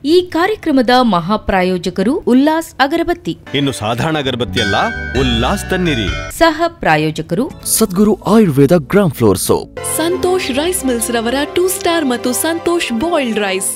ಈ ಕಾರ್ಯಕ್ರಮದ ಮಹಾಪ್ರಾಯೋಜಕರು ಉಲ್ಲಾಸ್ ಅಗರಬತ್ತಿ. ಇನ್ನು ಸಾಧಾರಣ ಅಗರಬತ್ತಿ ಅಲ್ಲ, ಉಲ್ಲಾಸ್ ತನ್ನಿರಿ. ಸಹ ಪ್ರಾಯೋಜಕರು Sadguru Ayurveda gram flour soap. Santosh rice mills ರವರ 2 ಸ್ಟಾರ್ ಮತ್ತು ಸಂತೋಷ್ ಬಾಯ್ಲ್ಡ್ ರೈಸ್.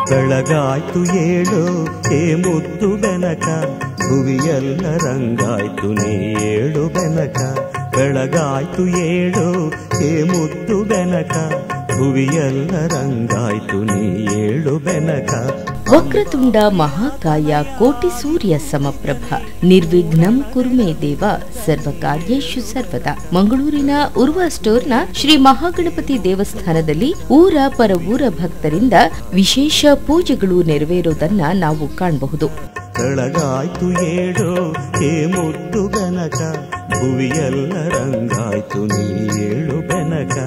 ಬೆಳಗಾಯ್ತು ಏಳು ಹೇ ಮುದ್ದು ಬೆನಕ, ಭುವಿಯೆಲ್ಲ ರಂಗಾಯ್ತು ನೀ ಏಳು ಬೆನಕ. ಬೆಳಗಾಯ್ತು ಏಳು ಹೇ ಮುದ್ದು ಬೆನಕ, ಭುವಿಯೆಲ್ಲ ರಂಗಾಯ್ತು ನೀ ಏಳು ಬೆನಕ. ವಕ್ರತುಂಡ ಮಹಾಕಾಯ ಕೋಟಿ ಸೂರ್ಯ ಸಮಪ್ರಭ ನಿರ್ವಿಘ್ನಂ ಕುರ್ಮೇ ದೇವ ಸರ್ವಕಾರ್ಯೇಷು ಸರ್ವದಾ. ಮಂಗಳೂರಿನ ಉರ್ವ ಸ್ಟೋರ್ನ ಶ್ರೀ ಮಹಾಗಣಪತಿ ದೇವಸ್ಥಾನದಲ್ಲಿ ಊರ ಪರವೂರ ಭಕ್ತರಿಂದ ವಿಶೇಷ ಪೂಜೆಗಳು ನೆರವೇರುವುದನ್ನ ನಾವು ಕಾಣಬಹುದು. ಬೆಳಗಾಯ್ತು ಏಳು ಹೇ ಮುದ್ದು ಬೆನಕ, ಭುವಿಯೆಲ್ಲ ರಂಗಾಯ್ತು ನೀ ಏಳು ಬೆನಕ.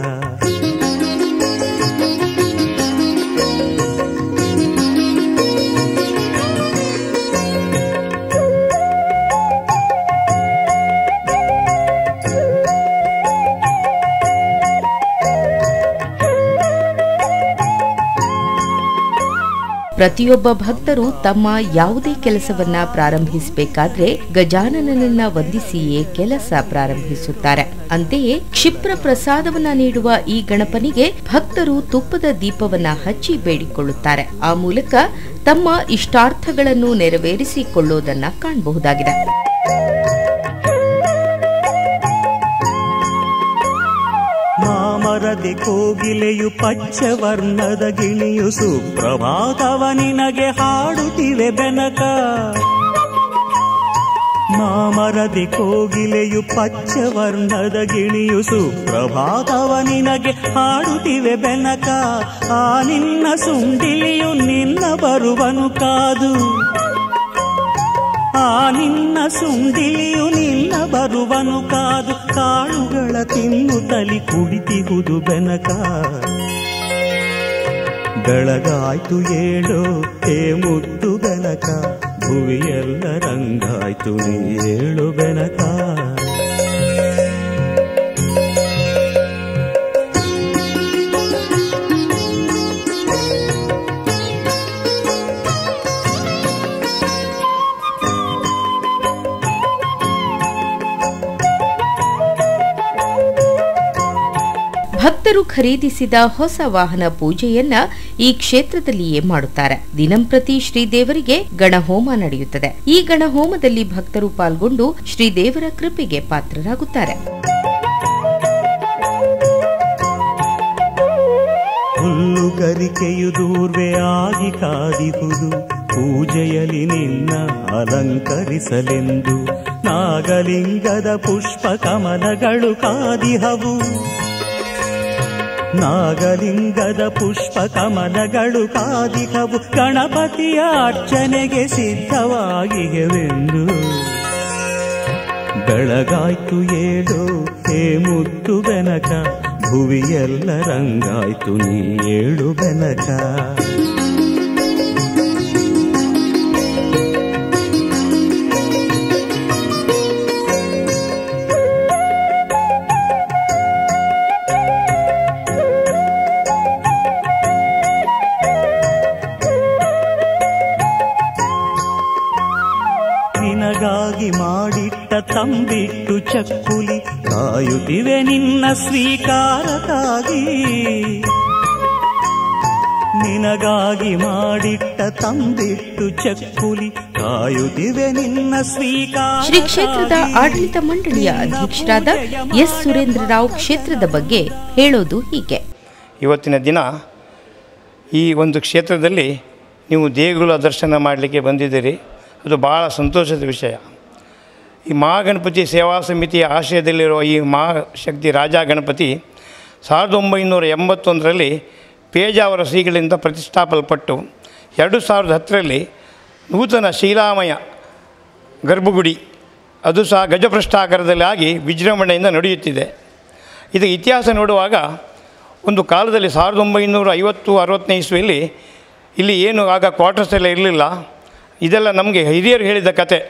ಪ್ರತಿಯೊಬ್ಬ ಭಕ್ತರು ತಮ್ಮ ಯಾವುದೇ ಕೆಲಸವನ್ನ ಪ್ರಾರಂಭಿಸಬೇಕಾದ್ರೆ ಗಜಾನನನ್ನ ವಂದಿಸಿಯೇ ಕೆಲಸ ಪ್ರಾರಂಭಿಸುತ್ತಾರೆ. ಅಂತೆಯೇ ಕ್ಷಿಪ್ರ ಪ್ರಸಾದವನ್ನ ನೀಡುವ ಈ ಗಣಪನಿಗೆ ಭಕ್ತರು ತುಪ್ಪದ ದೀಪವನ್ನ ಹಚ್ಚಿ ಬೇಡಿಕೊಳ್ಳುತ್ತಾರೆ. ಆ ಮೂಲಕ ತಮ್ಮ ಇಷ್ಟಾರ್ಥಗಳನ್ನು ನೆರವೇರಿಸಿಕೊಳ್ಳುವುದನ್ನ ಕಾಣಬಹುದಾಗಿದೆ. ಮಾಮರದಿ ಕೋಗಿಲೆಯು ಪಚ್ಚವರ್ಣದ ಗಿಣಿಯು ಸುಪ್ರಭಾತವ ನಿನಗೆ ಹಾಡುತ್ತಿವೆ ಬೆನಕ. ಮಾಮರದಿ ಕೋಗಿಲೆಯು ಪಚ್ಚವರ್ಣದ ಗಿಣಿಯು ಸುಪ್ರಭಾತವ ನಿನಗೆ ಹಾಡುತ್ತಿವೆ ಬೆನಕ. ಆ ನಿನ್ನ ಸುಂಡಿಲಿಯು ನಿನ್ನ ಬರುವನು ಕಾದು, ಆ ನಿನ್ನ ಸುಂಡಿಲಿಯು ನಿನ್ನ ಬರುವನು ಕಾದು. ಕಾಳುಗಳ ತಿನ್ನುತ್ತಲಿ ಕುಡಿತಿಹುದು ಬೆನಕ. ಬೆಳಗಾಯ್ತು ಏಳು ಹೇ ಮುದ್ದು ಬೆನಕ, ಭುವಿಯೆಲ್ಲ ರಂಗಾಯ್ತು ನೀ ಏಳು ಬೆನಕ. ಭಕ್ತರು ಖರೀದಿಸಿದ ಹೊಸ ವಾಹನ ಪೂಜೆಯನ್ನ ಈ ಕ್ಷೇತ್ರದಲ್ಲಿಯೇ ಮಾಡುತ್ತಾರೆ. ದಿನಂಪ್ರತಿ ಶ್ರೀದೇವರಿಗೆ ಗಣಹೋಮ ನಡೆಯುತ್ತದೆ. ಈ ಗಣಹೋಮದಲ್ಲಿ ಭಕ್ತರು ಪಾಲ್ಗೊಂಡು ಶ್ರೀದೇವರ ಕೃಪೆಗೆ ಪಾತ್ರರಾಗುತ್ತಾರೆ. ಹುಲ್ಲುಗರಿಕೆಯು ದೂರ್ವೆಯಾಗಿ ಕಾದಿಹುದು, ಪೂಜೆಯಲ್ಲಿ ನಿನ್ನ ಅಲಂಕರಿಸಲೆಂದು. ನಾಗಲಿಂಗದ ಪುಷ್ಪ ಕಮಲಗಳು ಕಾದಿಹವು, ನಾಗಲಿಂಗದ ಪುಷ್ಪ ಕಮಲಗಳು ಕಾದಿಹವು. ಗಣಪತಿಯ ಅರ್ಚನೆಗೆ ಸಿದ್ಧವಾಗಿವೆಂದು. ಬೆಳಗಾಯ್ತು ಏಳು ಹೇ ಮುದ್ದು ಬೆನಕ, ಭುವಿಯೆಲ್ಲ ರಂಗಾಯ್ತು ನೀ ಏಳು ಬೆನಕ. ನಿನಗಾಗಿ ಮಾಡಿಟ್ಟ ತಂಬಿಟ್ಟು ಚಕ್ಕುಲಿ ಕಾಯುತ್ತಿವೆ ನಿನ್ನ ಸ್ವೀಕಾರಕ್ಕಾಗಿ. ನಿನಗಾಗಿ ಮಾಡಿಟ್ಟ ತಂಬಿಟ್ಟು ಚಕ್ಕುಲಿ ಕಾಯುತ್ತಿವೆ ನಿನ್ನ ಸ್ವೀಕಾರ. ಶ್ರೀ ಕ್ಷೇತ್ರದ ಆಡಳಿತ ಮಂಡಳಿಯ ಅಧ್ಯಕ್ಷರಾದ ಎಸ್ ಸುರೇಂದ್ರರಾವ್ ಕ್ಷೇತ್ರದ ಬಗ್ಗೆ ಹೇಳೋದು ಹೀಗೆ. ಇವತ್ತಿನ ದಿನ ಈ ಒಂದು ಕ್ಷೇತ್ರದಲ್ಲಿ ನೀವು ದೇಗುಲ ದರ್ಶನ ಮಾಡಲಿಕ್ಕೆ ಬಂದಿದ್ದೀರಿ. ಅದು ಭಾಳ ಸಂತೋಷದ ವಿಷಯ. ಈ ಮಹಾಗಣಪತಿ ಸೇವಾ ಸಮಿತಿಯ ಆಶ್ರಯದಲ್ಲಿರುವ ಈ ಮಹಾಶಕ್ತಿ ರಾಜ ಗಣಪತಿ 1981ರಲ್ಲಿ ಪೇಜಾವರ ಶ್ರೀಗಳಿಂದ ಪ್ರತಿಷ್ಠಾಪಲ್ಪಟ್ಟು 2010ರಲ್ಲಿ ನೂತನ ಶೀಲಾಮಯ ಗರ್ಭಗುಡಿ ಅದು ಸಹ ಗಜಪೃಷ್ಠಾಕಾರದಲ್ಲಿ ಆಗಿ ವಿಜೃಂಭಣೆಯಿಂದ ನಡೆಯುತ್ತಿದೆ. ಇದು ಇತಿಹಾಸ ನೋಡುವಾಗ ಒಂದು ಕಾಲದಲ್ಲಿ 1950-60ನೇ ಇಸ್ವಿಯಲ್ಲಿ ಇಲ್ಲಿ ಏನು ಆಗ ಕ್ವಾರ್ಟರ್ಸ್ ಎಲ್ಲ ಇರಲಿಲ್ಲ. ಇದೆಲ್ಲ ನಮಗೆ ಹಿರಿಯರು ಹೇಳಿದ ಕತೆ.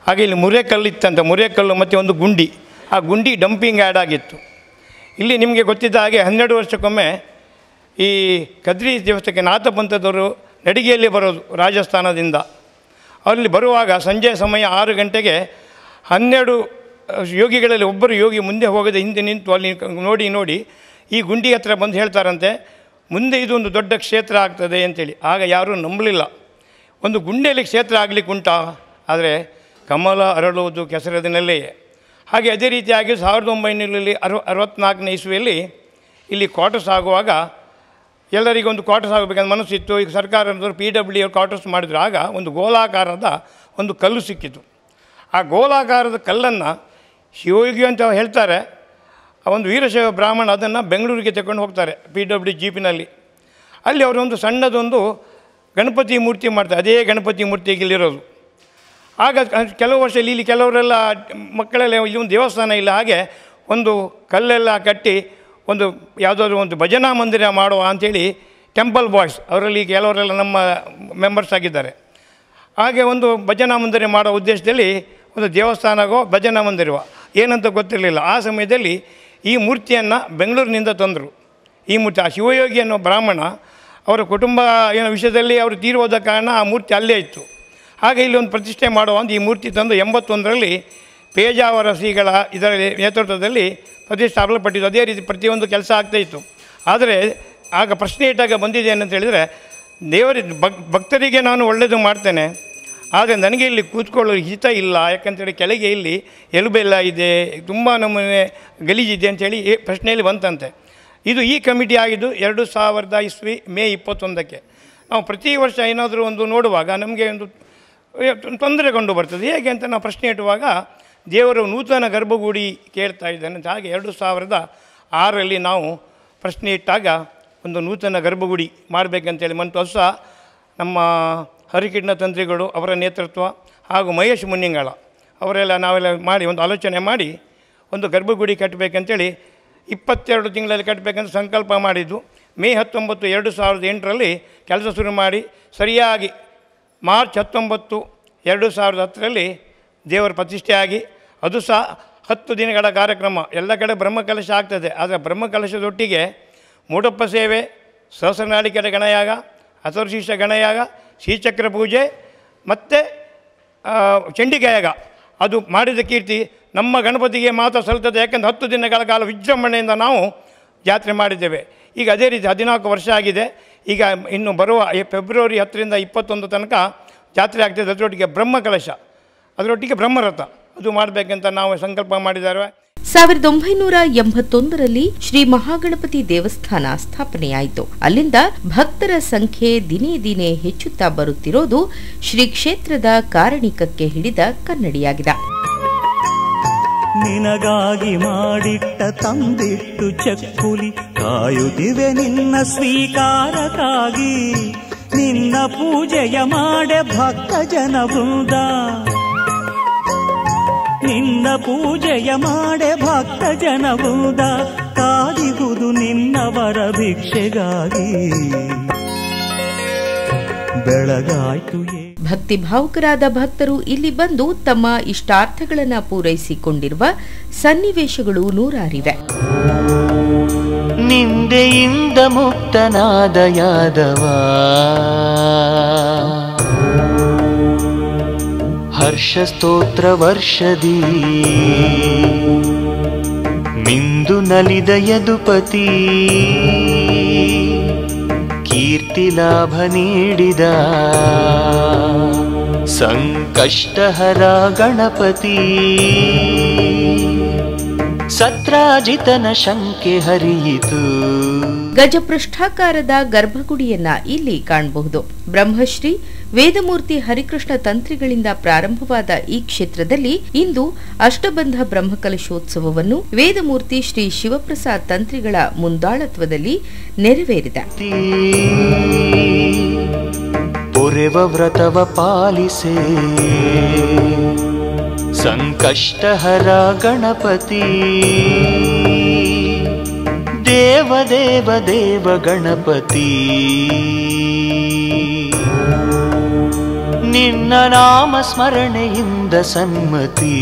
ಹಾಗೆ ಇಲ್ಲಿ ಮುರೇಕಲ್ಲಿತ್ತಂತೆ, ಮುರೇಕಲ್ಲು ಮತ್ತು ಒಂದು ಗುಂಡಿ, ಆ ಗುಂಡಿ ಡಂಪಿಂಗ್ ಆ್ಯಡ್ ಆಗಿತ್ತು. ಇಲ್ಲಿ ನಿಮಗೆ ಗೊತ್ತಿದ್ದ ಹಾಗೆ 12 ವರ್ಷಕ್ಕೊಮ್ಮೆ ಈ ಕದ್ರಿ ದೇವಸ್ಥಾನಕ್ಕೆ ನಾಥಪಂಥದವರು ನಡಿಗೆಯಲ್ಲಿ ಬರೋದು ರಾಜಸ್ಥಾನದಿಂದ. ಅಲ್ಲಿ ಬರುವಾಗ ಸಂಜೆ ಸಮಯ 6 ಗಂಟೆಗೆ 12 ಯೋಗಿಗಳಲ್ಲಿ ಒಬ್ಬರು ಯೋಗಿ ಮುಂದೆ ಹೋಗದೆ ಹಿಂದೆ ನಿಂತು ಅಲ್ಲಿ ನೋಡಿ ಈ ಗುಂಡಿ ಹತ್ರ ಬಂದು ಹೇಳ್ತಾರಂತೆ, ಮುಂದೆ ಇದೊಂದು ದೊಡ್ಡ ಕ್ಷೇತ್ರ ಆಗ್ತದೆ ಅಂತೇಳಿ. ಆಗ ಯಾರೂ ನಂಬಲಿಲ್ಲ. ಒಂದು ಗುಂಡಿಯಲ್ಲಿ ಕ್ಷೇತ್ರ ಆಗಲಿಕ್ಕೆ ಉಂಟಾ? ಆದರೆ ಕಮಲ ಅರಳುವುದು ಕೆಸರದಿನಲ್ಲೇ. ಹಾಗೆ ಅದೇ ರೀತಿಯಾಗಿ 1964ನೇ ಇಸ್ವಿಯಲ್ಲಿ ಇಲ್ಲಿ ಕ್ವಾರ್ಟರ್ಸ್ ಆಗುವಾಗ ಎಲ್ಲರಿಗೊಂದು ಕ್ವಾರ್ಟರ್ಸ್ ಆಗಬೇಕಂತ ಮನಸ್ಸಿತ್ತು. ಈಗ ಸರ್ಕಾರದವರು PWD ಅವರು ಕ್ವಾರ್ಟರ್ಸ್ ಮಾಡಿದ್ರು. ಆಗ ಒಂದು ಗೋಲಾಕಾರದ ಒಂದು ಕಲ್ಲು ಸಿಕ್ಕಿತು. ಆ ಗೋಲಾಕಾರದ ಕಲ್ಲನ್ನು ಶಿವಯೋಗಿ ಅಂತ ಹೇಳ್ತಾರೆ. ಆ ಒಂದು ವೀರಶೈವ ಬ್ರಾಹ್ಮಣ ಅದನ್ನು ಬೆಂಗಳೂರಿಗೆ ತಗೊಂಡು ಹೋಗ್ತಾರೆ PWD ಜೀಪಿನಲ್ಲಿ. ಅಲ್ಲಿ ಅವರು ಒಂದು ಸಣ್ಣದೊಂದು ಗಣಪತಿ ಮೂರ್ತಿ ಮಾಡ್ತಾರೆ. ಅದೇ ಗಣಪತಿ ಮೂರ್ತಿ ಇಲ್ಲಿರೋದು. ಆಗ ಕೆಲವು ವರ್ಷ ಇಲ್ಲಿ ಕೆಲವರೆಲ್ಲ ಮಕ್ಕಳೆಲ್ಲ ಇಲ್ಲಿ ಒಂದು ದೇವಸ್ಥಾನ ಇಲ್ಲ, ಹಾಗೆ ಒಂದು ಕಲ್ಲೆಲ್ಲ ಕಟ್ಟಿ ಒಂದು ಯಾವುದಾದ್ರೂ ಒಂದು ಭಜನಾ ಮಂದಿರ ಮಾಡುವ ಅಂಥೇಳಿ ಟೆಂಪಲ್ ಬಾಯ್ಸ್ ಅವರಲ್ಲಿ ಕೆಲವರೆಲ್ಲ ನಮ್ಮ ಮೆಂಬರ್ಸ್ ಆಗಿದ್ದಾರೆ. ಹಾಗೆ ಒಂದು ಭಜನಾ ಮಂದಿರ ಮಾಡೋ ಉದ್ದೇಶದಲ್ಲಿ ಒಂದು ದೇವಸ್ಥಾನಗೋ ಭಜನಾ ಮಂದಿರವೋ ಏನಂತ ಗೊತ್ತಿರಲಿಲ್ಲ. ಆ ಸಮಯದಲ್ಲಿ ಈ ಮೂರ್ತಿಯನ್ನು ಬೆಂಗಳೂರಿನಿಂದ ತಂದರು. ಈ ಮೂರ್ತಿ ಆ ಶಿವಯೋಗಿ ಅನ್ನೋ ಬ್ರಾಹ್ಮಣ ಅವರ ಕುಟುಂಬ ಏನೋ ವಿಷಯದಲ್ಲಿ ಅವರು ತೀರೋದ ಕಾರಣ ಆ ಮೂರ್ತಿ ಅಲ್ಲೇ ಇತ್ತು. ಹಾಗೆ ಇಲ್ಲಿ ಒಂದು ಪ್ರತಿಷ್ಠೆ ಮಾಡುವ ಅಂತ ಈ ಮೂರ್ತಿ ತಂದು 81ರಲ್ಲಿ ಪೇಜಾವರ ಶ್ರೀಗಳ ಇದರ ನೇತೃತ್ವದಲ್ಲಿ ಪ್ರತಿಷ್ಠಾಪಲ್ಪಟ್ಟಿದ್ದು. ಅದೇ ರೀತಿ ಪ್ರತಿಯೊಂದು ಕೆಲಸ ಆಗ್ತಾಯಿತ್ತು. ಆದರೆ ಆಗ ಪ್ರಶ್ನೆ ಇಟ್ಟಾಗ ಬಂದಿದೆ ಏನಂತ ಹೇಳಿದರೆ, ಭಕ್ತರಿಗೆ ನಾನು ಒಳ್ಳೆಯದು ಮಾಡ್ತೇನೆ, ಆದರೆ ನನಗೆ ಇಲ್ಲಿ ಕೂತ್ಕೊಳ್ಳೋ ಹಿತ ಇಲ್ಲ. ಯಾಕಂತೇಳಿ ಕೆಳಗೆ ಇಲ್ಲಿ ಎಲುಬೆಲ್ಲ ಇದೆ, ತುಂಬ ನಮೂನೆ ಗಲೀಜಿದೆ ಅಂಥೇಳಿ ಪ್ರಶ್ನೆಯಲ್ಲಿ ಬಂತಂತೆ. ಇದು ಈ ಕಮಿಟಿ ಆಗಿದ್ದು 2000 ಇಸ್ವಿ ಮೇ 21ಕ್ಕೆ. ನಾವು ಪ್ರತಿ ವರ್ಷ ಏನಾದರೂ ಒಂದು ನೋಡುವಾಗ ನಮಗೆ ಒಂದು ತೊಂದರೆ ಕಂಡು ಬರ್ತದೆ. ಹೇಗೆ ಅಂತ ನಾವು ಪ್ರಶ್ನೆ ಇಟ್ಟುವಾಗ ದೇವರು ನೂತನ ಗರ್ಭಗುಡಿ ಕೇಳ್ತಾ ಇದ್ದಾನೆ ಅಂತ. ಹಾಗೆ 2006ರಲ್ಲಿ ನಾವು ಪ್ರಶ್ನೆ ಇಟ್ಟಾಗ ಒಂದು ನೂತನ ಗರ್ಭಗುಡಿ ಮಾಡಬೇಕಂತೇಳಿ ಮತ್ತು ಹೊಸ ನಮ್ಮ ಹರಿಕಿಡ್ನ ತಂತ್ರಿಗಳು ಅವರ ನೇತೃತ್ವ ಹಾಗೂ ಮಹೇಶ್ ಮುನ್ನಿಂಗಾಳ ಅವರೆಲ್ಲ ನಾವೆಲ್ಲ ಮಾಡಿ ಒಂದು ಆಲೋಚನೆ ಮಾಡಿ ಒಂದು ಗರ್ಭಗುಡಿ ಕಟ್ಟಬೇಕಂತೇಳಿ 22 ತಿಂಗಳಲ್ಲಿ ಕಟ್ಟಬೇಕಂತ ಸಂಕಲ್ಪ ಮಾಡಿದ್ದು. ಮೇ 19, 2008ರಲ್ಲಿ ಕೆಲಸ ಶುರು ಮಾಡಿ ಸರಿಯಾಗಿ ಮಾರ್ಚ್ 19, 2010ರಲ್ಲಿ ದೇವರ ಪ್ರತಿಷ್ಠೆಯಾಗಿ ಅದು ಸಹ 10 ದಿನಗಳ ಕಾರ್ಯಕ್ರಮ. ಎಲ್ಲ ಕಡೆ ಬ್ರಹ್ಮಕಲಶ ಆಗ್ತದೆ. ಆದರೆ ಬ್ರಹ್ಮಕಲಶದೊಟ್ಟಿಗೆ ಮೂಡಪ್ಪ ಸೇವೆ, ಸಹಸ್ರನಾಳಿಕೆಯ ಗಣಯಾಗ, ಅಥರ್ವಶೀರ್ಷ ಗಣಯಾಗ, ಶ್ರೀಚಕ್ರ ಪೂಜೆ ಮತ್ತು ಚಂಡಿಕಾಯಾಗ ಅದು ಮಾಡಿದ ಕೀರ್ತಿ ನಮ್ಮ ಗಣಪತಿಗೆ ಮಾತ್ರ ಸಲ್ತದೆ. ಯಾಕೆಂದರೆ 10 ದಿನಗಳ ಕಾಲ ವಿಜೃಂಭಣೆಯಿಂದ ನಾವು ಜಾತ್ರೆ ಮಾಡಿದ್ದೇವೆ. ಈಗ ಅದೇ ರೀತಿ 14 ವರ್ಷ ಆಗಿದೆ. ಈಗ ಇನ್ನು ಬರುವ ಫೆಬ್ರವರಿ 10ರಿಂದ 21 ತನಕ ಜಾತ್ರೆ ಆಗ್ತದೆ. ಅದರೊಟ್ಟಿಗೆ ಬ್ರಹ್ಮಕಲಶ, ಅದರೊಟ್ಟಿಗೆ ಬ್ರಹ್ಮರಥ ಅದು ಮಾಡಬೇಕಂತ ನಾವು ಸಂಕಲ್ಪ ಮಾಡಿದ್ದಾರೆ. 1981ರಲ್ಲಿ ಶ್ರೀ ಮಹಾಗಣಪತಿ ದೇವಸ್ಥಾನ ಸ್ಥಾಪನೆಯಾಯಿತು. ಅಲ್ಲಿಂದ ಭಕ್ತರ ಸಂಖ್ಯೆ ದಿನೇ ದಿನೇ ಹೆಚ್ಚುತ್ತಾ ಬರುತ್ತಿರೋದು ಶ್ರೀ ಕ್ಷೇತ್ರದ ಕಾರಣಿಕಕ್ಕೆ ಹಿಡಿದ ಕನ್ನಡಿಯಾಗಿದೆ. ನಿನಗಾಗಿ ಮಾಡಿಟ್ಟ ತಂಬಿಟ್ಟು ಚಕ್ಕುಲಿ ಕಾಯುತ್ತಿವೆ ನಿನ್ನ ಸ್ವೀಕಾರಕ್ಕಾಗಿ. ನಿನ್ನ ಪೂಜೆಯ ಮಾಡೆ ಭಕ್ತ ಜನ ವೃಂದ, ನಿನ್ನ ಪೂಜೆಯ ಮಾಡೆ ಭಕ್ತ ಜನ ವೃಂದ, ಕಾದಿಗುದು ನಿನ್ನವರ ಭಿಕ್ಷೆಗಾಗಿ. ಬೆಳಗಾಯ್ತು ಭಕ್ತಿ ಭಾವುಕರಾದ ಭಕ್ತರು ಇಲ್ಲಿ ಬಂದು ತಮ್ಮ ಇಷ್ಟಾರ್ಥಗಳನ್ನು ಪೂರೈಸಿಕೊಂಡಿರುವ ಸನ್ನಿವೇಶಗಳು ನೂರಾರಿವೆ. ನಿಂದೆಯಿಂದ ಮುಕ್ತನಾದ ಯಾದವ, ಹರ್ಷ ಸ್ತೋತ್ರ ವರ್ಷದಿ ಮಿಂದು ನಲಿದ ಯದುಪತಿ, ಕೀರ್ತಿ ಲಾಭ ನೀಡಿದ ಸಂಕಷ್ಟಹರ ಗಣಪತಿ, ಸತ್ರಾಜಿತನ ಶಂಕೆ ಹರಿಯಿತು. ಗಜಪೃಷ್ಠಾಕಾರದ ಗರ್ಭಗುಡಿಯನ್ನ ಇಲ್ಲಿ ಕಾಣಬಹುದು. ಬ್ರಹ್ಮಶ್ರೀ ವೇದಮೂರ್ತಿ ಹರಿಕೃಷ್ಣ ತಂತ್ರಿಗಳಿಂದ ಪ್ರಾರಂಭವಾದ ಈ ಕ್ಷೇತ್ರದಲ್ಲಿ ಇಂದು ಅಷ್ಟಬಂಧ ಬ್ರಹ್ಮಕಲಶೋತ್ಸವವನ್ನು ವೇದಮೂರ್ತಿ ಶ್ರೀ ಶಿವಪ್ರಸಾದ್ ತಂತ್ರಿಗಳ ಮುಂದಾಳತ್ವದಲ್ಲಿ ನೆರವೇರಿದೆ. ಪೊರೆವ ವ್ರತವ ಪಾಲಿಸೆ ಸಂಕಷ್ಟಹರ ಗಣಪತಿ ದೇವ ದೇವ ದೇವ ಗಣಪತಿ ನಿನ್ನ ನಾಮ ಸ್ಮರಣೆಯಿಂದ ಸನ್ಮತಿ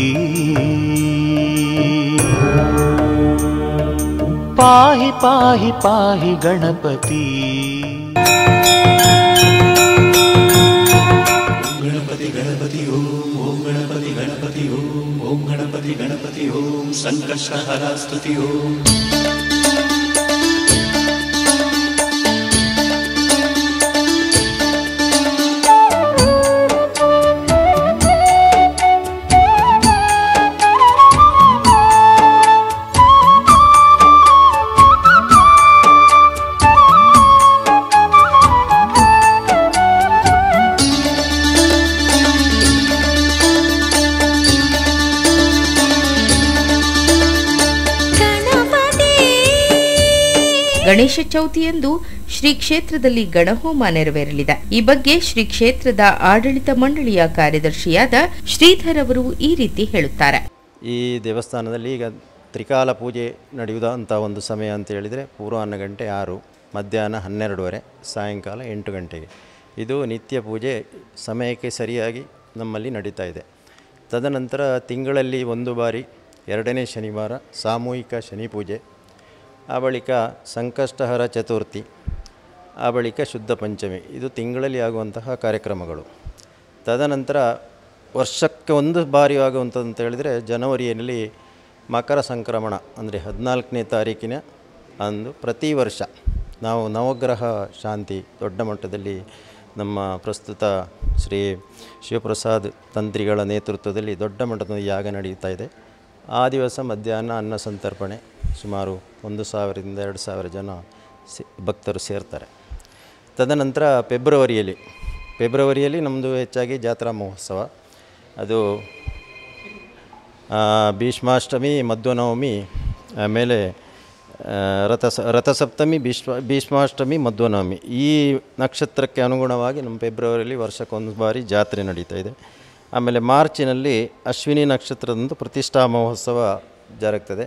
ಪಾಹಿ ಪಾಹಿ ಪಾಹಿ ಗಣಪತಿ ಗಣಪತಿ ಗಣಪತಿ ಓಂ ಗಣಪತಿ ಗಣಪತಿ ಓಂ ಗಣಪತಿ ಗಣಪತಿ ಓಂ ಸಂಕಷ್ಟಹರ ಸ್ತುತಿ ಓಂ ಗಣೇಶ ಚೌತಿಯಂದು ಶ್ರೀ ಕ್ಷೇತ್ರದಲ್ಲಿ ಗಣಹೋಮ ನೆರವೇರಲಿದೆ. ಈ ಬಗ್ಗೆ ಶ್ರೀ ಕ್ಷೇತ್ರದ ಆಡಳಿತ ಮಂಡಳಿಯ ಕಾರ್ಯದರ್ಶಿಯಾದ ಶ್ರೀಧರ್ ಅವರು ಈ ರೀತಿ ಹೇಳುತ್ತಾರೆ. ಈ ದೇವಸ್ಥಾನದಲ್ಲಿ ಈಗ ತ್ರಿಕಾಲ ಪೂಜೆ ನಡೆಯುವಂಥ ಒಂದು ಸಮಯ ಅಂತ ಹೇಳಿದರೆ ಪೂರ್ವಾಹ್ನ ಗಂಟೆ 6, ಮಧ್ಯಾಹ್ನ 12:30, ಸಾಯಂಕಾಲ 8 ಗಂಟೆಗೆ. ಇದು ನಿತ್ಯ ಪೂಜೆ ಸಮಯಕ್ಕೆ ಸರಿಯಾಗಿ ನಮ್ಮಲ್ಲಿ ನಡೀತಾ ಇದೆ. ತದನಂತರ ತಿಂಗಳಲ್ಲಿ ಒಂದು ಬಾರಿ 2ನೇ ಶನಿವಾರ ಸಾಮೂಹಿಕ ಶನಿ ಪೂಜೆ, ಆ ಬಳಿಕ ಸಂಕಷ್ಟಹರ ಚತುರ್ಥಿ, ಆ ಬಳಿಕ ಶುದ್ಧ ಪಂಚಮಿ. ಇದು ತಿಂಗಳಲ್ಲಿ ಆಗುವಂತಹ ಕಾರ್ಯಕ್ರಮಗಳು. ತದನಂತರ ವರ್ಷಕ್ಕೆ ಒಂದು ಬಾರಿ ಆಗುವಂಥದ್ದು ಅಂತ ಹೇಳಿದರೆ ಜನವರಿಯಲ್ಲಿ ಮಕರ ಸಂಕ್ರಮಣ ಅಂದರೆ 14ನೇ ತಾರೀಕಿನ ಅಂದು ಪ್ರತಿ ವರ್ಷ ನಾವು ನವಗ್ರಹ ಶಾಂತಿ ದೊಡ್ಡ ಮಟ್ಟದಲ್ಲಿ ನಮ್ಮ ಪ್ರಸ್ತುತ ಶ್ರೀ ಶಿವಪ್ರಸಾದ್ ತಂತ್ರಿಗಳ ನೇತೃತ್ವದಲ್ಲಿ ದೊಡ್ಡ ಮಟ್ಟದ ಯಾಗ ನಡೀತಾ ಇದೆ. ಆ ದಿವಸ ಮಧ್ಯಾಹ್ನ ಅನ್ನ ಸಂತರ್ಪಣೆ, ಸುಮಾರು 1,000ರಿಂದ 2,000 ಜನ ಭಕ್ತರು ಸೇರ್ತಾರೆ. ತದನಂತರ ಫೆಬ್ರವರಿಯಲ್ಲಿ ನಮ್ಮದು ಹೆಚ್ಚಾಗಿ ಜಾತ್ರಾ ಮಹೋತ್ಸವ. ಅದು ಭೀಷ್ಮಾಷ್ಟಮಿ, ಮಧ್ವನವಮಿ, ಆಮೇಲೆ ರಥಸಪ್ತಮಿ, ಭೀಷ್ಮಾಷ್ಟಮಿ, ಮಧ್ವನವಮಿ. ಈ ನಕ್ಷತ್ರಕ್ಕೆ ಅನುಗುಣವಾಗಿ ನಮ್ಮ ಫೆಬ್ರವರಿಯಲ್ಲಿ ವರ್ಷಕ್ಕೊಂದು ಬಾರಿ ಜಾತ್ರೆ ನಡೀತಾ ಇದೆ. ಆಮೇಲೆ ಮಾರ್ಚಿನಲ್ಲಿ ಅಶ್ವಿನಿ ನಕ್ಷತ್ರದಂದು ಪ್ರತಿಷ್ಠಾ ಮಹೋತ್ಸವ ಜರುಗ್ತದೆ.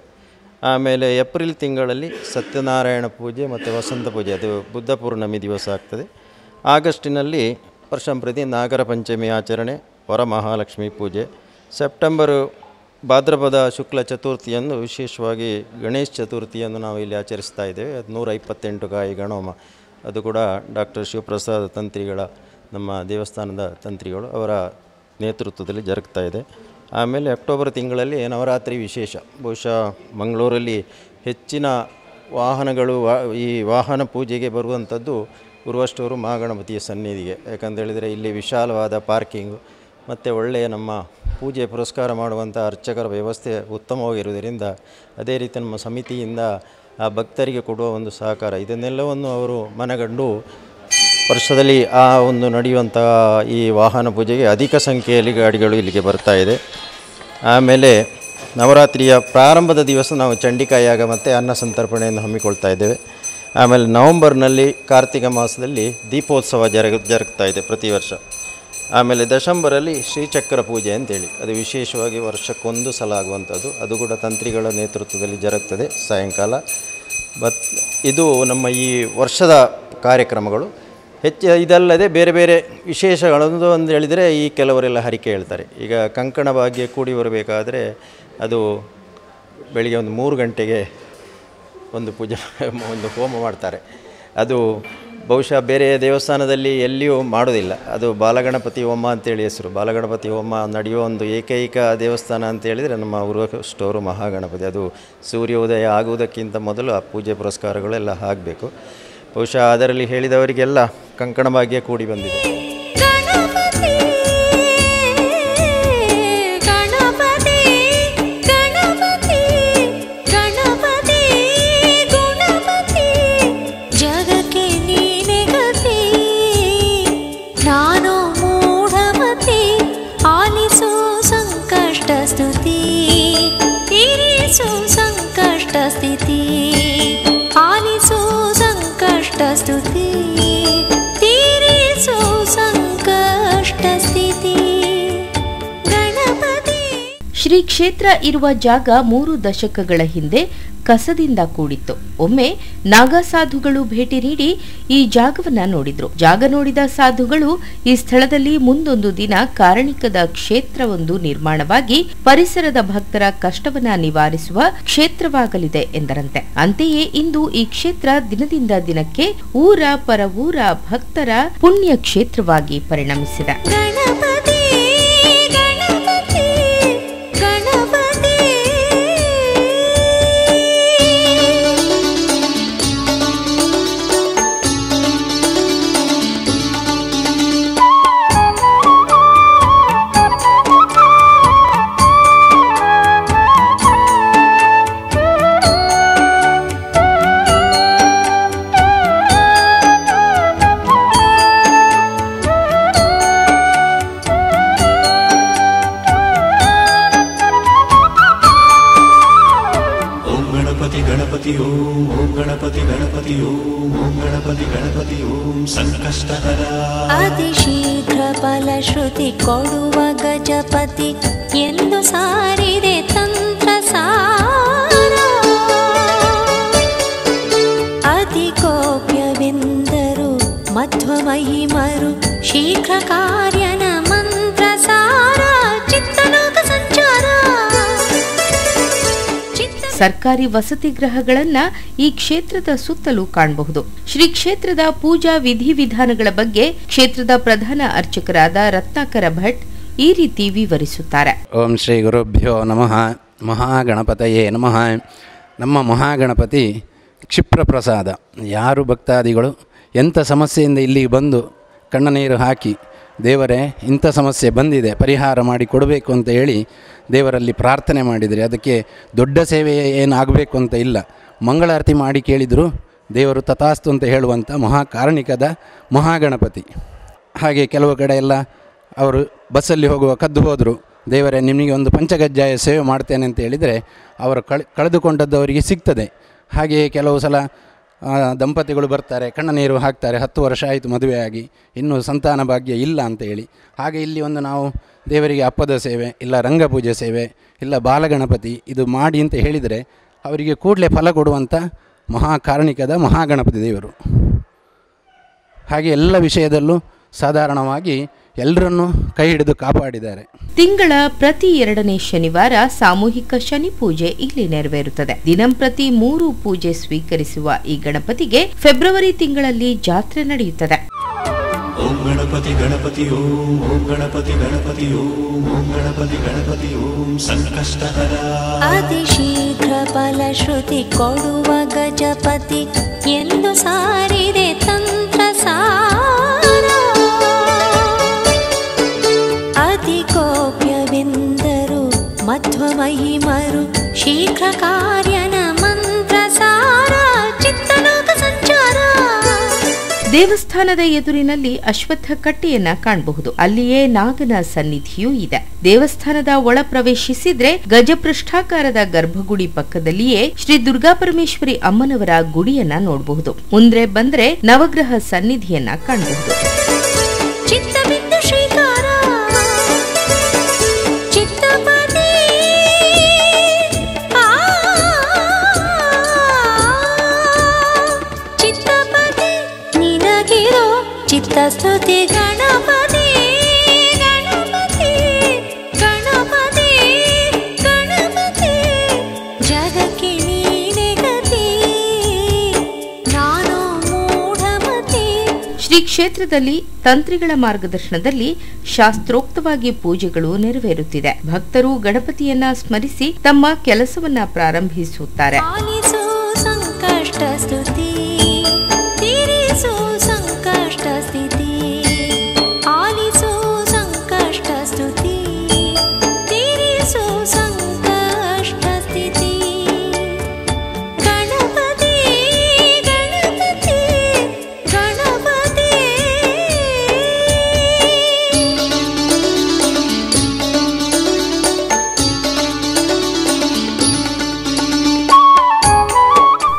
ಆಮೇಲೆ ಏಪ್ರಿಲ್ ತಿಂಗಳಲ್ಲಿ ಸತ್ಯನಾರಾಯಣ ಪೂಜೆ ಮತ್ತು ವಸಂತ ಪೂಜೆ, ಅದು ಬುದ್ಧ ಪೂರ್ಣಮಿ ದಿವಸ ಆಗ್ತದೆ. ಆಗಸ್ಟಿನಲ್ಲಿ ವರ್ಷಂಪ್ರತಿ ನಾಗರ ಪಂಚಮಿ ಆಚರಣೆ, ವರಮಹಾಲಕ್ಷ್ಮಿ ಪೂಜೆ. ಸೆಪ್ಟೆಂಬರು ಭಾದ್ರಪದ ಶುಕ್ಲ ಚತುರ್ಥಿಯನ್ನು ವಿಶೇಷವಾಗಿ ಗಣೇಶ ಚತುರ್ಥಿಯನ್ನು ನಾವು ಇಲ್ಲಿ ಆಚರಿಸ್ತಾ ಇದ್ದೇವೆ. ಅದು 128 ಕಾಯಿ ಗಣೋಮ. ಅದು ಕೂಡ ಡಾಕ್ಟರ್ ಶಿವಪ್ರಸಾದ್ ತಂತ್ರಿಗಳ, ನಮ್ಮ ದೇವಸ್ಥಾನದ ತಂತ್ರಿಗಳು, ಅವರ ನೇತೃತ್ವದಲ್ಲಿ ಜರುಗ್ತಾ ಇದೆ. ಆಮೇಲೆ ಅಕ್ಟೋಬರ್ ತಿಂಗಳಲ್ಲಿ ನವರಾತ್ರಿ ವಿಶೇಷ. ಬಹುಶಃ ಮಂಗಳೂರಲ್ಲಿ ಹೆಚ್ಚಿನ ವಾಹನಗಳು ಈ ವಾಹನ ಪೂಜೆಗೆ ಬರುವಂಥದ್ದು ಉರ್ವಷ್ಟೂರು ಮಹಾಗಣಪತಿಯ ಸನ್ನಿಧಿಗೆ. ಯಾಕಂತೇಳಿದರೆ ಇಲ್ಲಿ ವಿಶಾಲವಾದ ಪಾರ್ಕಿಂಗು ಮತ್ತು ಒಳ್ಳೆಯ ನಮ್ಮ ಪೂಜೆ ಪುರಸ್ಕಾರ ಮಾಡುವಂಥ ಅರ್ಚಕರ ವ್ಯವಸ್ಥೆ ಉತ್ತಮವಾಗಿರುವುದರಿಂದ, ಅದೇ ರೀತಿ ನಮ್ಮ ಸಮಿತಿಯಿಂದ ಆ ಭಕ್ತರಿಗೆ ಕೊಡುವ ಒಂದು ಸಹಕಾರ, ಇದನ್ನೆಲ್ಲವನ್ನು ಅವರು ಮನಗಂಡು ವರ್ಷದಲ್ಲಿ ಆ ಒಂದು ನಡೆಯುವಂಥ ಈ ವಾಹನ ಪೂಜೆಗೆ ಅಧಿಕ ಸಂಖ್ಯೆಯಲ್ಲಿ ಗಾಡಿಗಳು ಇಲ್ಲಿಗೆ ಬರ್ತಾ ಇದೆ. ಆಮೇಲೆ ನವರಾತ್ರಿಯ ಪ್ರಾರಂಭದ ದಿವಸ ನಾವು ಚಂಡಿಕಾಯಾಗ ಮತ್ತು ಅನ್ನ ಸಂತರ್ಪಣೆಯನ್ನು ಹಮ್ಮಿಕೊಳ್ತಾ ಇದ್ದೇವೆ. ಆಮೇಲೆ ನವಂಬರ್ನಲ್ಲಿ ಕಾರ್ತಿಕ ಮಾಸದಲ್ಲಿ ದೀಪೋತ್ಸವ ಜರುಗ್ತಾ ಇದೆ ಪ್ರತಿ ವರ್ಷ. ಆಮೇಲೆ ಡಿಸೆಂಬರಲ್ಲಿ ಶ್ರೀಚಕ್ರ ಪೂಜೆ ಅಂತೇಳಿ, ಅದು ವಿಶೇಷವಾಗಿ ವರ್ಷಕ್ಕೊಂದು ಸಲ ಆಗುವಂಥದ್ದು. ಅದು ಕೂಡ ತಂತ್ರಿಗಳ ನೇತೃತ್ವದಲ್ಲಿ ಜರುಗ್ತದೆ ಸಾಯಂಕಾಲ. ಇದು ನಮ್ಮ ಈ ವರ್ಷದ ಕಾರ್ಯಕ್ರಮಗಳು. ಇದಲ್ಲದೆ ಬೇರೆ ಬೇರೆ ವಿಶೇಷಗಳೊಂದು ಅಂತ ಹೇಳಿದರೆ, ಈ ಕೆಲವರೆಲ್ಲ ಹರಿಕೆ ಹೇಳ್ತಾರೆ. ಈಗ ಕಂಕಣ ಭಾಗ್ಯ ಕೂಡಿ ಬರಬೇಕಾದ್ರೆ ಅದು ಬೆಳಿಗ್ಗೆ ಒಂದು 3 ಗಂಟೆಗೆ ಒಂದು ಪೂಜೆ, ಒಂದು ಹೋಮ ಮಾಡ್ತಾರೆ. ಅದು ಬಹುಶಃ ಬೇರೆ ದೇವಸ್ಥಾನದಲ್ಲಿ ಎಲ್ಲಿಯೂ ಮಾಡೋದಿಲ್ಲ. ಅದು ಬಾಲಗಣಪತಿ ಹೋಮ ಅಂತೇಳಿ ಹೆಸರು. ಬಾಲಗಣಪತಿ ಹೋಮ ನಡೆಯುವ ಒಂದು ಏಕೈಕ ದೇವಸ್ಥಾನ ಅಂತೇಳಿದರೆ ನಮ್ಮ ಉರ್ವಷ್ಟೂರು ಮಹಾಗಣಪತಿ. ಅದು ಸೂರ್ಯೋದಯ ಆಗುವುದಕ್ಕಿಂತ ಮೊದಲು ಆ ಪೂಜೆ ಪುರಸ್ಕಾರಗಳೆಲ್ಲ ಆಗಬೇಕು. ಬಹುಶಃ ಅದರಲ್ಲಿ ಹೇಳಿದವರಿಗೆಲ್ಲ ಕಂಕಣ ಭಾಗ್ಯ ಕೂಡಿ ಬಂದಿದೆ. ಸ್ತುತಿ ತೀರಿಸು ಸಂಕಷ್ಟ ಶ್ರೀ ಕ್ಷೇತ್ರ ಇರುವ ಜಾಗ 3 ದಶಕಗಳ ಹಿಂದೆ ಕಸದಿಂದ ಕೂಡಿತ್ತು. ಒಮ್ಮೆ ನಾಗಾ ಸಾಧುಗಳು ಭೇಟಿ ನೀಡಿ ಈ ಜಾಗವನ್ನ ನೋಡಿದ್ರು. ಜಾಗ ನೋಡಿದ ಸಾಧುಗಳು ಈ ಸ್ಥಳದಲ್ಲಿ ಮುಂದೊಂದು ದಿನ ಕಾರಣಿಕದ ಕ್ಷೇತ್ರವೊಂದು ನಿರ್ಮಾಣವಾಗಿ ಪರಿಸರದ ಭಕ್ತರ ಕಷ್ಟವನ್ನ ನಿವಾರಿಸುವ ಕ್ಷೇತ್ರವಾಗಲಿದೆ ಎಂದರಂತೆ. ಅಂತೆಯೇ ಇಂದು ಈ ಕ್ಷೇತ್ರ ದಿನದಿಂದ ದಿನಕ್ಕೆ ಊರ ಪರವೂರ ಭಕ್ತರ ಪುಣ್ಯ ಕ್ಷೇತ್ರವಾಗಿ ಪರಿಣಮಿಸಿದೆ. ಅತಿಶೀಘ್ರ ಫಲಶ್ರುತಿ ಕೊಡುವ ಗಜಪತಿ ಎಂದು ಸಾರಿದೆ ತಂತ್ರ ಸಾರ. ಅತಿ ಕೋಪ್ಯವೆಂದರು ಮಧ್ವ ಮಹಿಮರು ಶೀಘ್ರ ಕಾರ್ಯನ ಮಂತ್ರ ಸಾರ. ಚಿತ್ತಲೋಕ ಸಂಚಾರ. ಸರ್ಕಾರಿ ವಸತಿ ಗೃಹಗಳನ್ನ ಈ ಕ್ಷೇತ್ರದ ಸುತ್ತಲೂ ಕಾಣಬಹುದು. ಶ್ರೀ ಕ್ಷೇತ್ರದ ಪೂಜಾ ವಿಧಿವಿಧಾನಗಳ ಬಗ್ಗೆ ಕ್ಷೇತ್ರದ ಪ್ರಧಾನ ಅರ್ಚಕರಾದ ರತ್ನಾಕರ ಭಟ್ ಈ ರೀತಿ ವಿವರಿಸುತ್ತಾರೆ. ಓಂ ಶ್ರೀ ಗುರುಭ್ಯೋ ನಮಃ. ಮಹಾಗಣಪತಯೇ ನಮಃ. ನಮ್ಮ ಮಹಾಗಣಪತಿ ಕ್ಷಿಪ್ರ ಪ್ರಸಾದ. ಯಾರು ಭಕ್ತಾದಿಗಳು ಎಂಥ ಸಮಸ್ಯೆಯಿಂದ ಇಲ್ಲಿಗೆ ಬಂದು ಕಣ್ಣ ನೀರು ಹಾಕಿ ದೇವರೇ ಇಂಥ ಸಮಸ್ಯೆ ಬಂದಿದೆ ಪರಿಹಾರ ಮಾಡಿ ಕೊಡಬೇಕು ಅಂತ ಹೇಳಿ ದೇವರಲ್ಲಿ ಪ್ರಾರ್ಥನೆ ಮಾಡಿದರೆ ಅದಕ್ಕೆ ದೊಡ್ಡ ಸೇವೆ ಏನಾಗಬೇಕು ಅಂತ ಇಲ್ಲ. ಮಂಗಳಾರತಿ ಮಾಡಿ ಕೇಳಿದರೂ ದೇವರು ತಥಾಸ್ತು ಅಂತ ಹೇಳುವಂಥ ಮಹಾಕಾರಣಿಕದ ಮಹಾಗಣಪತಿ. ಹಾಗೆ ಕೆಲವು ಕಡೆ ಎಲ್ಲ ಅವರು ಬಸ್ಸಲ್ಲಿ ಹೋಗುವ ಕದ್ದು ಹೋದರು, ದೇವರೇ ನಿಮಗೆ ಒಂದು ಪಂಚಗಜ್ಜಾಯ ಸೇವೆ ಮಾಡ್ತೇನೆ ಅಂತ ಹೇಳಿದರೆ ಅವರು ಕಳೆದುಕೊಂಡದ್ದು ಅವರಿಗೆ ಸಿಗ್ತದೆ. ಹಾಗೆಯೇ ಕೆಲವು ಸಲ ದಂಪತಿಗಳು ಬರ್ತಾರೆ, ಕಣ್ಣ ನೀರು ಹಾಕ್ತಾರೆ, 10 ವರ್ಷ ಆಯಿತು ಮದುವೆಯಾಗಿ ಇನ್ನೂ ಸಂತಾನ ಭಾಗ್ಯ ಇಲ್ಲ ಅಂತ ಹೇಳಿ. ಹಾಗೆ ಇಲ್ಲಿ ಒಂದು ನಾವು ದೇವರಿಗೆ ಅಪ್ಪದ ಸೇವೆ ಇಲ್ಲ ರಂಗಪೂಜೆ ಸೇವೆ ಇಲ್ಲ ಬಾಲಗಣಪತಿ ಇದು ಮಾಡಿ ಅಂತ ಹೇಳಿದರೆ ಅವರಿಗೆ ಕೂಡಲೇ ಫಲ ಕೊಡುವಂಥ ಮಹಾಕಾರಣಿಕದ ಮಹಾಗಣಪತಿ ದೇವರು. ಹಾಗೆ ಎಲ್ಲ ವಿಷಯದಲ್ಲೂ ಸಾಧಾರಣವಾಗಿ ಎಲ್ಲರನ್ನೂ ಕೈ ಹಿಡಿದು ಕಾಪಾಡಿದ್ದಾರೆ. ತಿಂಗಳ ಪ್ರತಿ 2ನೇ ಶನಿವಾರ ಸಾಮೂಹಿಕ ಶನಿ ಪೂಜೆ ಇಲ್ಲಿ ನೆರವೇರುತ್ತದೆ. ದಿನಂಪ್ರತಿ 3 ಪೂಜೆ ಸ್ವೀಕರಿಸುವ ಈ ಗಣಪತಿಗೆ ಫೆಬ್ರವರಿ ತಿಂಗಳಲ್ಲಿ ಜಾತ್ರೆ ನಡೆಯುತ್ತದೆ. ಓಂ ಗಣಪತಿ ಗಣಪತಿ ಓಂ ಓಂ ಗಣಪತಿ ಗಣಪತಿ ಓಂ ಓಂ ಗಣಪತಿ ಗಣಪತಿ ಓಂ ಸಂಕಷ್ಟಹರ. ಅತಿಶೀಘ್ರ ಫಲಶ್ರುತಿ ಕೊಡುವ ಗಜಪತಿ ಎಂದು ಸಾರಿದೆ ತಂತ್ರ ಸಾರ. ಅತಿ ಕೋಪ್ಯವೆಂದರು ಮಧ್ವ ಮಹಿಮರು ಶೀಘ್ರ ಕಾರ್ಯನ ಮಂತ್ರ ಸಾರ. ಚಿತ್ತಲೋಕ ಸಂಚಾರ. ದೇವಸ್ಥಾನದ ಎದುರಿನಲ್ಲಿ ಅಶ್ವತ್ಥ ಕಟ್ಟೆಯನ್ನ ಕಾಣಬಹುದು. ಅಲ್ಲಿಯೇ ನಾಗನ ಸನ್ನಿಧಿಯೂ ಇದೆ. ದೇವಸ್ಥಾನದ ಒಳ ಪ್ರವೇಶಿಸಿದ್ರೆ ಗಜಪೃಷ್ಠಾಕಾರದ ಗರ್ಭಗುಡಿ ಪಕ್ಕದಲ್ಲಿಯೇ ಶ್ರೀ ದುರ್ಗಾಪರಮೇಶ್ವರಿ ಅಮ್ಮನವರ ಗುಡಿಯನ್ನ ನೋಡಬಹುದು. ಮುಂದೆ ಬಂದ್ರೆ ನವಗ್ರಹ ಸನ್ನಿಧಿಯನ್ನ ಕಾಣಬಹುದು. ಚಿತ್ತಬಿಂದು ಶ್ರೀಕಾರ ಚಿತ್ತಪತಿ ಚಿತ್ತಪತಿ ನಿನಗಿರೋ ಚಿತ್ತಸ್ತುತಿ ಗಣಪತಿ ಗಣಪತಿ ಗಣಪತಿ ಗಣಪತಿ ಜಗಕ್ಕೆ ನೀನೆ ಗತಿ ನಾನು ಮೂಢಮತಿ. ಶ್ರೀ ಕ್ಷೇತ್ರದಲ್ಲಿ ತಂತ್ರಿಗಳ ಮಾರ್ಗದರ್ಶನದಲ್ಲಿ ಶಾಸ್ತ್ರೋಕ್ತವಾಗಿ ಪೂಜೆಗಳು ನೆರವೇರುತ್ತಿದೆ. ಭಕ್ತರು ಗಣಪತಿಯನ್ನ ಸ್ಮರಿಸಿ ತಮ್ಮ ಕೆಲಸವನ್ನ ಪ್ರಾರಂಭಿಸುತ್ತಾರೆ. ಆಲಿಸು ಸಂಕಷ್ಟ ಸ್ತುತಿ ತೀರಿಸು ಸಂಕಷ್ಟ ಸ್ಥಿತಿ. ಆಲಿಸು ಸಂಕಷ್ಟ ಸ್ತುತಿ ತೀರಿಸು ಸಂಕಷ್ಟ ಸ್ಥಿತಿ. ಗಣಪತಿ ಗಣಪತಿ ಗಣಪತಿ.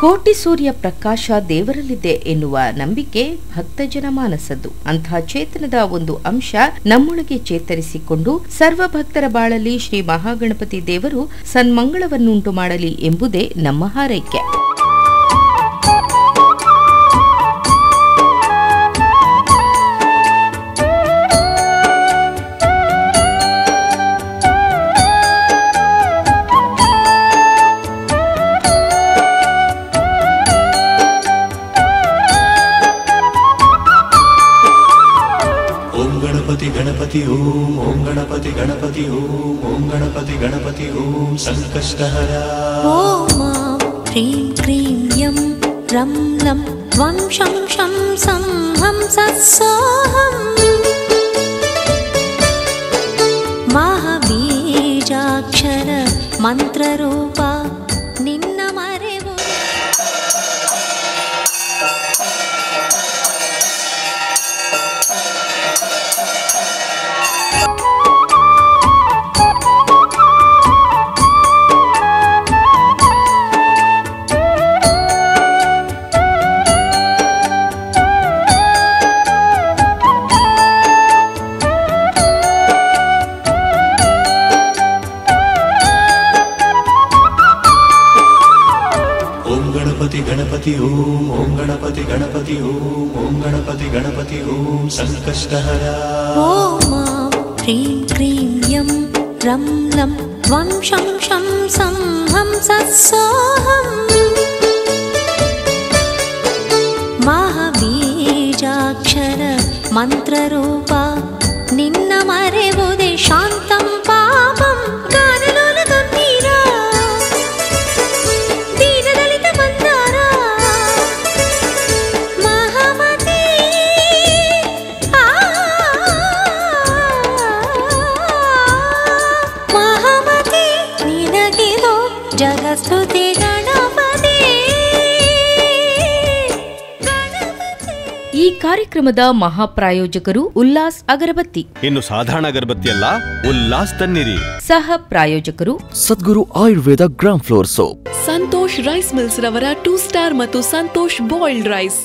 ಕೋಟಿ ಕೋಟಿ ಸೂರ್ಯ ಪ್ರಕಾಶ ದೇವರಲ್ಲಿದೆ ಎನ್ನುವ ನಂಬಿಕೆ ಭಕ್ತ ಜನಮಾನಸದ್ದು. ಅಂತಹ ಚೇತನದ ಒಂದು ಅಂಶ ನಮ್ಮೊಳಗೆ ಚೇತರಿಸಿಕೊಂಡು ಸರ್ವ ಭಕ್ತರ ಬಾಳಲ್ಲಿ ಶ್ರೀ ಮಹಾಗಣಪತಿ ದೇವರು ಸನ್ಮಂಗಳವನ್ನುಂಟು ಮಾಡಲಿ ಎಂಬುದೇ ನಮ್ಮ ಹಾರೈಕೆ. गणपति ओम गणपति गणपति ओम गणपति गणपति ओम संकष्टहरा ओम ह्रीं क्रीं यं रं लं वं शं शं सं हं सत्सोऽहं महाबीजाक्षर मन्त्ररूपा निन्न मरेवु गणपति ओम गणपति गणपति ओम गणपति गणपति ओम संकष्टहरा ओम ह्रीं क्रीं यं रं लं वं शं शं सं हं सत्सोऽहं महाबीजाक्षर मन्त्ररूपा निन्न मरेवुदे शान्तं पापं गानलोलगम्भीरा दीनदलित मन्दार महामती महामती निनगिदो जगस्तुति गणपति. ಈ ಕಾರ್ಯಕ್ರಮದ ಮಹಾಪ್ರಾಯೋಜಕರು ಉಲ್ಲಾಸ್ ಅಗರಬತ್ತಿ. ಇನ್ನು ಸಾಧಾರಣ ಅಗರಬತ್ತಿ ಅಲ್ಲ, ಉಲ್ಲಾಸ್ ತನ್ನಿರಿ. ಸಹ ಪ್ರಾಯೋಜಕರು Sadguru Ayurveda gram flour soap. Santosh rice mills ರವರ 2 ಸ್ಟಾರ್ ಮತ್ತು ಸಂತೋಷ್ ಬಾಯ್ಲ್ಡ್ ರೈಸ್.